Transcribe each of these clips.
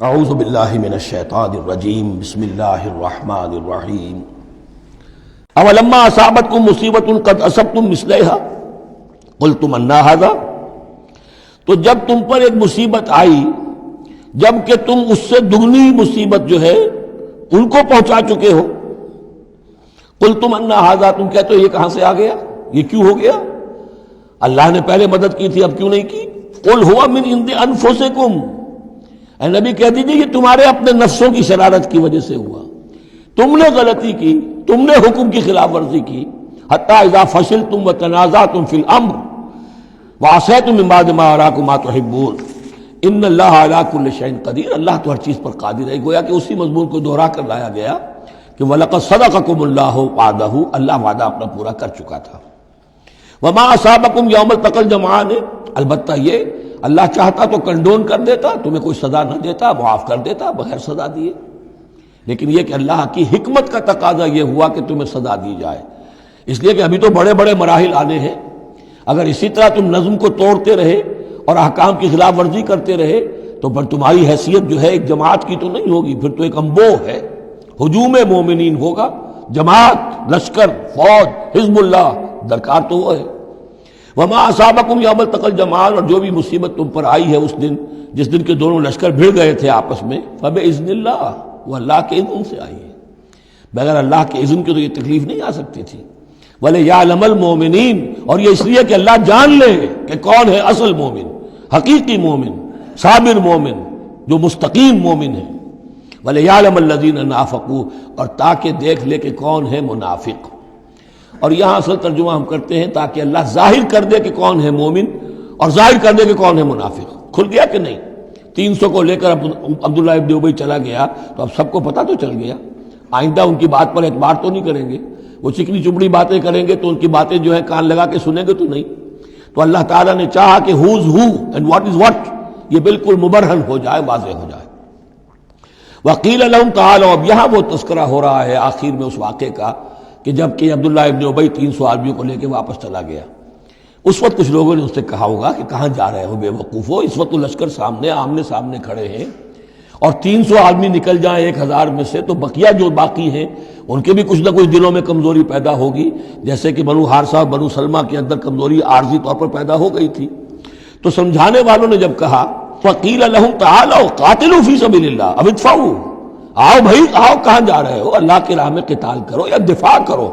اعوذ باللہ من الشیطان الرجیم بسم اللہ الرحمن الرحیم اولما اصابتکم مصیبۃ قد اصبتم مثلھا قلتم انا ھذا، تو جب تم پر ایک مصیبت آئی جب کہ تم اس سے دگنی مصیبت جو ہے ان کو پہنچا چکے ہو، قلتم انا ھذا، تم کہتے ہو یہ کہاں سے آ گیا، یہ کیوں ہو گیا، اللہ نے پہلے مدد کی تھی اب کیوں نہیں کی۔ قل ھو من عند انفسکم، اے نبی کہہ دیجئے یہ تمہارے اپنے نفسوں کی شرارت کی وجہ سے ہوا، تم نے غلطی کی، تم نے حکم کی خلاف ورزی کی۔ حتی اذا فشلتم وتنازعتم فی الامر وعصیتم من بعد ما اراکم ما تحبون ان اللہ علی کل شیء قدیر، اللہ تو ہر چیز پر قادر ہے۔ گویا کہ اسی مضمون کو دہرا کر لایا گیا کہ وَلَقَدْ صَدَقَكُمُ اللَّهُ وَعْدَهُ، اللہ وعدہ اپنا پورا کر چکا تھا۔ وَمَا أَصَابَكُمْ يَوْمَ الْتَقَى الْجَمْعَانِ، البتہ یہ اللہ چاہتا تو کنڈون کر دیتا، تمہیں کوئی سزا نہ دیتا، معاف کر دیتا بغیر سزا دیے، لیکن یہ کہ اللہ کی حکمت کا تقاضا یہ ہوا کہ تمہیں سزا دی جائے، اس لیے کہ ابھی تو بڑے بڑے مراحل آنے ہیں۔ اگر اسی طرح تم نظم کو توڑتے رہے اور احکام کی خلاف ورزی کرتے رہے تو پھر تمہاری حیثیت جو ہے ایک جماعت کی تو نہیں ہوگی، پھر تو ایک انبوہ ہے، ہجوم مومنین ہوگا، جماعت، لشکر، فوج، حزب اللہ درکار تو وہ ہے۔ وما اصابکم یوم التقى الجمعان، اور جو بھی مصیبت تم پر آئی ہے اس دن جس دن کے دونوں لشکر بھڑ گئے تھے آپس میں، فباذن اللہ، وہ اللہ کے اذن سے آئی ہے، بغیر اللہ کے اذن کے تو یہ تکلیف نہیں آ سکتی تھی۔ وَلِيَعْلَمَ الْمُؤْمِنِينَ، اور یہ اس لیے کہ اللہ جان لے کہ کون ہے اصل مومن، حقیقی مومن، صابر مومن، جو مستقیم مومن ہے۔ وَلِيَعْلَمَ الَّذِينَ نَافَقُوا، اور تاکہ دیکھ لے کہ کون ہے منافق۔ اور یہاں اصل ترجمہ ہم کرتے ہیں تاکہ اللہ ظاہر کر دے کہ کون ہے مومن اور ظاہر کر دے کہ کون ہے منافق۔ کھل گیا کہ نہیں؟ 300 کو لے کر عبداللہ ابن ابی چلا گیا تو اب سب کو پتہ تو چل گیا، آئندہ ان کی بات پر اعتبار تو نہیں کریں گے، وہ چکنی چپڑی باتیں کریں گے تو ان کی باتیں جو ہے کان لگا کے سنیں گے تو نہیں۔ تو اللہ تعالیٰ نے چاہا کہ who's who and what is what یہ بالکل مبرہن ہو جائے، واضح ہو جائے۔ وقیل لہم تعالوا، اب یہاں وہ تذکرہ ہو رہا ہے آخر میں اس واقعے کا کہ جب کہ عبداللہ ابن ابی 300 آدمیوں کو لے کے واپس چلا گیا، اس وقت کچھ لوگوں نے اس سے کہا ہوگا کہ کہاں جا رہے ہو بے وقوفو، اس وقت تو لشکر سامنے آمنے سامنے کھڑے ہیں اور 300 آدمی نکل جائیں 1000 میں سے تو بقیہ جو باقی ہیں ان کے بھی کچھ نہ کچھ دلوں میں کمزوری پیدا ہوگی، جیسے کہ بنو حارثہ اور بنو سلمہ کے اندر کمزوری عارضی طور پر پیدا ہو گئی تھی۔ تو سمجھانے والوں نے جب کہا فقیل لہم تعالوا قاتلوا فی سبیل اللہ، اب ادفعوا، آؤ بھائی آؤ، کہاں جا رہے ہو، اللہ کی راہ میں قتال کرو یا دفاع کرو۔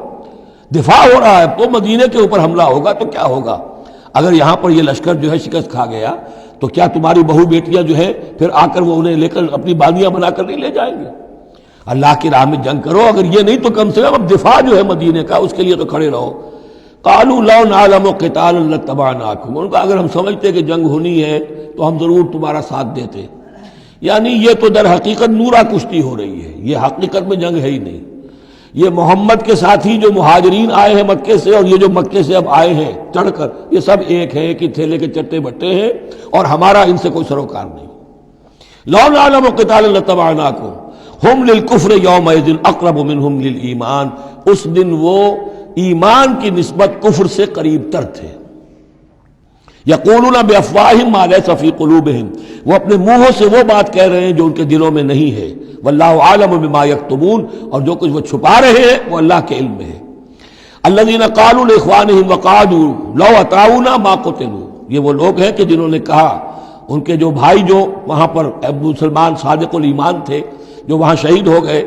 دفاع ہو رہا ہے تو مدینے کے اوپر حملہ ہوگا تو کیا ہوگا، اگر یہاں پر یہ لشکر جو ہے شکست کھا گیا تو کیا تمہاری بہو بیٹیاں جو ہے پھر آ کر وہ انہیں لے کر اپنی باندیاں بنا کر نہیں لے جائیں گے؟ اللہ کی راہ میں جنگ کرو، اگر یہ نہیں تو کم سے کم اب دفاع جو ہے مدینے کا اس کے لیے تو کھڑے رہو۔ قالوا لو نعلم قتالا لاتبعناکم، ان کا اگر ہم سمجھتے کہ جنگ ہونی ہے تو ہم ضرور تمہارا ساتھ دیتے، یعنی یہ تو در حقیقت نورا کشتی ہو رہی ہے، یہ حقیقت میں جنگ ہے ہی نہیں۔ یہ محمد کے ساتھی جو مہاجرین آئے ہیں مکے سے اور یہ جو مکے سے اب آئے ہیں چڑھ کر، یہ سب ایک ہیں، ایک ہی تھیلے کے چٹے بٹے ہیں اور ہمارا ان سے کوئی سروکار نہیں۔ لو نعلم قتالا لاتبعناکم ہم للکفر یومئذ اقرب منہم للایمان، اس دن وہ ایمان کی نسبت کفر سے قریب تر تھے۔ یقولون بافواہہم ما لیس فی قلوبہم، وہ اپنے منہوں سے وہ بات کہہ رہے ہیں جو ان کے دلوں میں نہیں ہے۔ واللہ عالم بما یکتمون، اور جو کچھ وہ چھپا رہے ہیں وہ اللہ کے علم میں ہے۔ الذین قالوا لاخوانہم وقعدوا لو اطاعونا ما قتلوا، یہ وہ لوگ ہیں کہ جنہوں نے کہا، ان کے جو بھائی جو وہاں پر ابو سلمان صادق الایمان تھے جو وہاں شہید ہو گئے،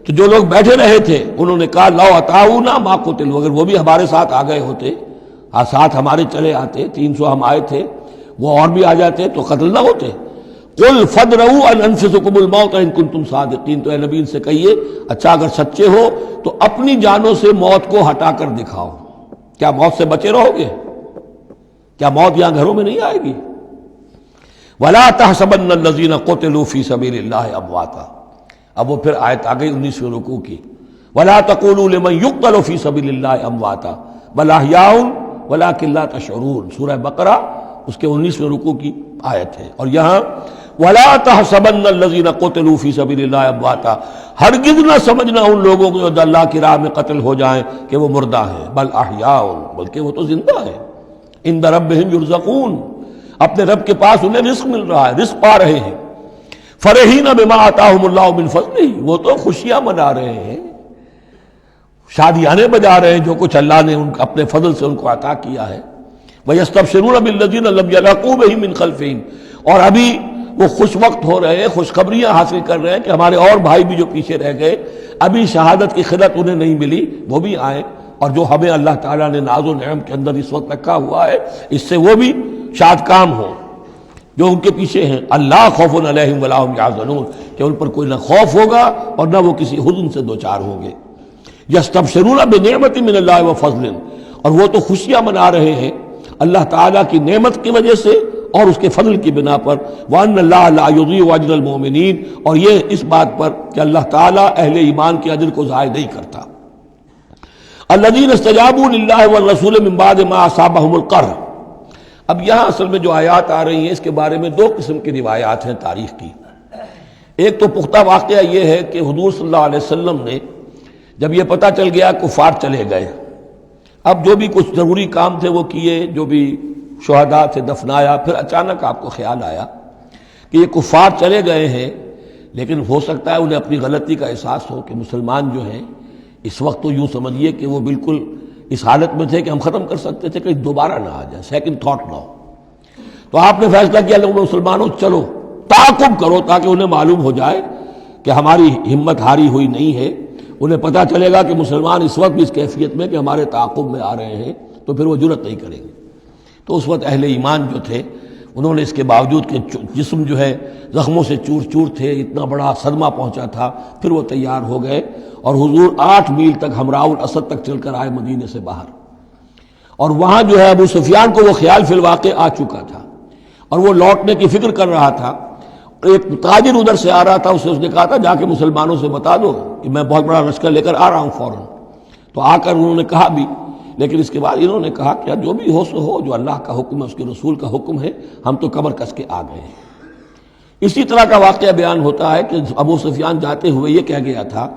تو جو لوگ بیٹھے رہے تھے انہوں نے کہا لو اطاعونا ما قتلوا، اگر وہ بھی ہمارے ساتھ آ گئے ہوتے، ساتھ ہمارے چلے آتے، 300 ہم آئے تھے، وہ اور بھی آ جاتے تو قتل نہ ہوتے۔ قل فادرؤوا عن انفسکم الموت ان کنتم صادقین، تو اے نبی ان سے کہیے اچھا اگر سچے ہو تو اپنی جانوں سے موت کو ہٹا کر دکھاؤ، کیا موت سے بچے رہو گے؟ کیا موت یہاں گھروں میں نہیں آئے گی؟ ولا تحسبن الذین قتلوا فی سبیل اللہ امواتا، اب وہ پھر آیت آ گئی 19ویں رکوع کی، ولا تقولوا لمن یقتل فی سبیل اللہ امواتا بل احیاء ولکن لا تشعرون، سورہ بقرہ اس کے 19ویں رکوع کی آیت ہے۔ اور یہاں وَلَا تَحْسَبَنَّ الَّذِينَ قُتِلُوا فِي سَبِيلِ اللَّهِ أَمْوَاتًا، ہرگز نہ سمجھنا ان لوگوں کو جو اللہ کی راہ میں قتل ہو جائیں کہ وہ مردہ ہیں، بل احیاء، بلکہ وہ تو زندہ ہیں، عند ربهم يرزقون، اپنے رب کے پاس انہیں رزق مل رہا ہے، رزق پا رہے ہیں۔ فرحین بما آتاہم اللہ من فضلہ، وہ تو خوشیاں منا رہے ہیں، شادیانے بجا رہے ہیں جو کچھ اللہ نے اپنے فضل سے ان کو عطا کیا ہے۔ وَيَسْتَبْشِرُونَ بِالَّذِينَ لَمْ يَلْحَقُوا بِهِم مِّن خَلْفِهِمْ، اور ابھی وہ خوش وقت ہو رہے ہیں، خوشخبریاں حاصل کر رہے ہیں کہ ہمارے اور بھائی بھی جو پیچھے رہ گئے، ابھی شہادت کی خلت انہیں نہیں ملی، وہ بھی آئیں، اور جو ہمیں اللہ تعالیٰ نے ناز و نعم کے اندر اس وقت رکھا ہوا ہے اس سے وہ بھی شاد کام ہوں جو ان کے پیچھے ہیں۔ اللہ خوف علیہم ولا هم یحزنون، کہ ان پر کوئی نہ خوف ہوگا اور نہ وہ کسی حزن سے دوچار ہوں گے۔ یستبشرون بنعمت من اللہ وفضل، اور وہ تو خوشیاں منا رہے ہیں اللہ تعالیٰ کی نعمت کی وجہ سے اور اس کے فضل کی بنا پر، وَأَنَّ اللَّهَ لَا يُضِيعُ أَجْرَ الْمُؤْمِنِينَ، اور یہ اس بات پر کہ اللہ تعالیٰ اہل ایمان کے اجر کو ضائع نہیں کرتا۔ الَّذِينَ اسْتَجَابُوا لِلَّهِ وَالرَّسُولِ مِن بَعْدِ مَا أَصَابَهُمُ الْقَرْحُ۔ اب یہاں اصل میں جو آیات آ رہی ہیں اس کے بارے میں دو قسم کی روایات ہیں تاریخ کی۔ ایک تو پختہ واقعہ یہ ہے کہ حضور صلی اللہ علیہ وسلم نے جب یہ پتہ چل گیا کفار چلے گئے، اب جو بھی کچھ ضروری کام تھے وہ کیے، جو بھی شہداء تھے دفنایا، پھر اچانک آپ کو خیال آیا کہ یہ کفار چلے گئے ہیں، لیکن ہو سکتا ہے انہیں اپنی غلطی کا احساس ہو کہ مسلمان جو ہیں اس وقت تو یوں سمجھیے کہ وہ بالکل اس حالت میں تھے کہ ہم ختم کر سکتے تھے کہ دوبارہ نہ آ جائے، سیکنڈ تھاٹ نہ ہو۔ تو آپ نے فیصلہ کیا لوگوں مسلمانوں چلو تعاقب کرو تاکہ انہیں معلوم ہو جائے کہ ہماری ہمت ہاری ہوئی نہیں ہے، انہیں پتہ چلے گا کہ مسلمان اس وقت بھی اس کیفیت میں کہ ہمارے تعاقب میں آ رہے ہیں تو پھر وہ جرأت نہیں کریں گے۔ تو اس وقت اہل ایمان جو تھے انہوں نے اس کے باوجود کہ جسم جو ہے زخموں سے چور چور تھے، اتنا بڑا صدمہ پہنچا تھا، پھر وہ تیار ہو گئے اور حضور 8 میل تک حمراء الاسد تک چل کر آئے مدینے سے باہر، اور وہاں جو ہے ابو سفیان کو وہ خیال فی الواقع آ چکا تھا اور وہ لوٹنے کی فکر کر رہا تھا۔ ایک تاجر ادھر سے آ رہا تھا، اس نے کہا تھا جا کے مسلمانوں سے بتا دو کہ میں بہت بڑا لشکر لے کر آ رہا ہوں فوراً۔ تو آ کر انہوں نے کہا بھی، لیکن اس کے بعد انہوں نے کہا کہ جو بھی ہو سو ہو، جو اللہ کا حکم ہے اس کے رسول کا حکم ہے، ہم تو کمر کس کے آ گئے ہیں۔ اسی طرح کا واقعہ بیان ہوتا ہے کہ ابو سفیان جاتے ہوئے یہ کہہ گیا تھا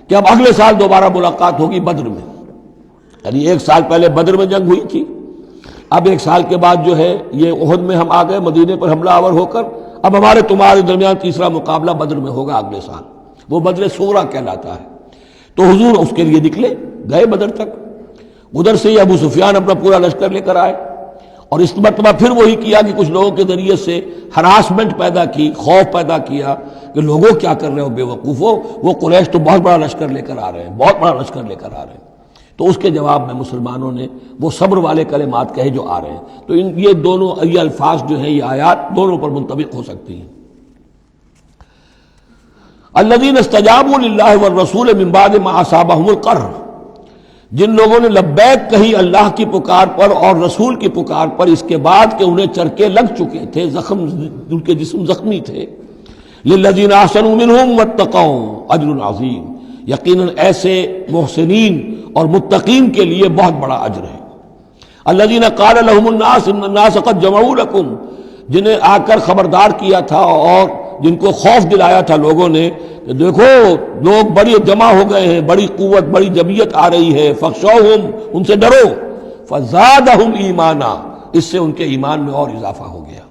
کہ اب اگلے سال دوبارہ ملاقات ہوگی بدر میں، یعنی 1 سال پہلے بدر میں جنگ ہوئی تھی، اب 1 سال کے بعد جو ہے یہ احد میں ہم آ گئے مدینے پر حملہ آور ہو کر، اب ہمارے تمہارے درمیان تیسرا مقابلہ بدر میں ہوگا اگلے سال، وہ بدر صغریٰ کہلاتا ہے۔ تو حضور اس کے لیے نکلے، گئے بدر تک، ادھر سے ہی ابو سفیان اپنا پورا لشکر لے کر آئے، اور اس مرتبہ پھر وہی کیا کہ کچھ لوگوں کے ذریعے سے ہراسمنٹ پیدا کی، خوف پیدا کیا کہ لوگوں کیا کر رہے ہو بے وقوفو، وہ قریش تو بہت بڑا لشکر لے کر آ رہے ہیں، بہت بڑا لشکر لے کر آ رہے ہیں۔ تو اس کے جواب میں مسلمانوں نے وہ صبر والے کلمات کہے جو آ رہے ہیں۔ تو یہ دونوں یہ الفاظ جو ہیں، یہ آیات دونوں پر منطبق ہو سکتی ہیں۔ الذین استجابوا للہ والرسول من بعد ما اصابہم القرح، جن لوگوں نے لبیک کہی اللہ کی پکار پر اور رسول کی پکار پر اس کے بعد کہ انہیں چرکے لگ چکے تھے، زخم، ان کے جسم زخمی تھے۔ للذین احسنوا منہم واتقوا اجر عظیم، یقیناً ایسے محسنین اور متقین کے لیے بہت بڑا اجر ہے۔ الذین قال لهم الناس ان الناس قد جمعوا لكم، جنہیں آ کر خبردار کیا تھا اور جن کو خوف دلایا تھا لوگوں نے کہ دیکھو لوگ بڑی جمع ہو گئے ہیں، بڑی قوت، بڑی جمعیت آ رہی ہے، فخشوہم، ان سے ڈرو، فزادہم ایمانا، اس سے ان کے ایمان میں اور اضافہ ہو گیا۔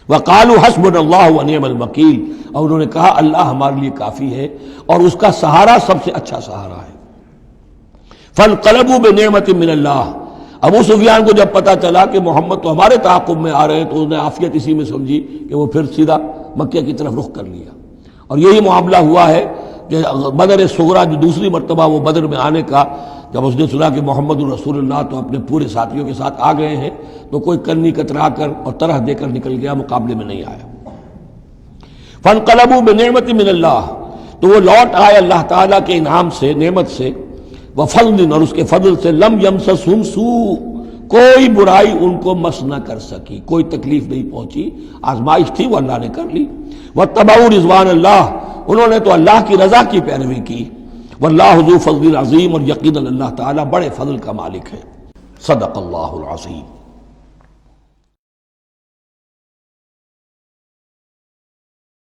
وقالوا حسبنا اللہ ونعم الوکیل، اور انہوں نے کہا اللہ ہمارے لیے کافی ہے اور اس کا سہارا سب سے اچھا سہارا ہے۔ فانقلبوا بنعمت من اللہ، ابو سفیان کو جب پتا چلا کہ محمد تو ہمارے تعاقب میں آ رہے ہیں تو انہوں نے عافیت اسی میں سمجھی کہ وہ پھر سیدھا مکہ کی طرف رخ کر لیا، اور یہی معاملہ ہوا ہے کہ بدر صغریٰ جو دوسری مرتبہ وہ بدر میں آنے کا، جب اس نے سنا کہ محمد الرسول اللہ تو اپنے پورے ساتھیوں کے ساتھ آ گئے ہیں تو کوئی کنی کترا کر اور طرح دے کر نکل گیا، مقابلے میں نہیں آیا۔ فانقلبوا بنعمت من اللہ، تو وہ لوٹ آئے اللہ تعالیٰ کے انعام سے، نعمت سے، وفضل، اور اس کے فضل سے، لم یمسسہم سوء، کوئی برائی ان کو مس نہ کر سکی، کوئی تکلیف نہیں پہنچی، آزمائش تھی وہ اللہ نے کر لی۔ واتبعوا رضوان اللہ، انہوں نے تو اللہ کی رضا کی پیروی کی۔ واللہ ذو فضل عظیم، اور یقیناً اللہ تعالیٰ بڑے فضل کا مالک ہے۔ صدق اللہ العظیم۔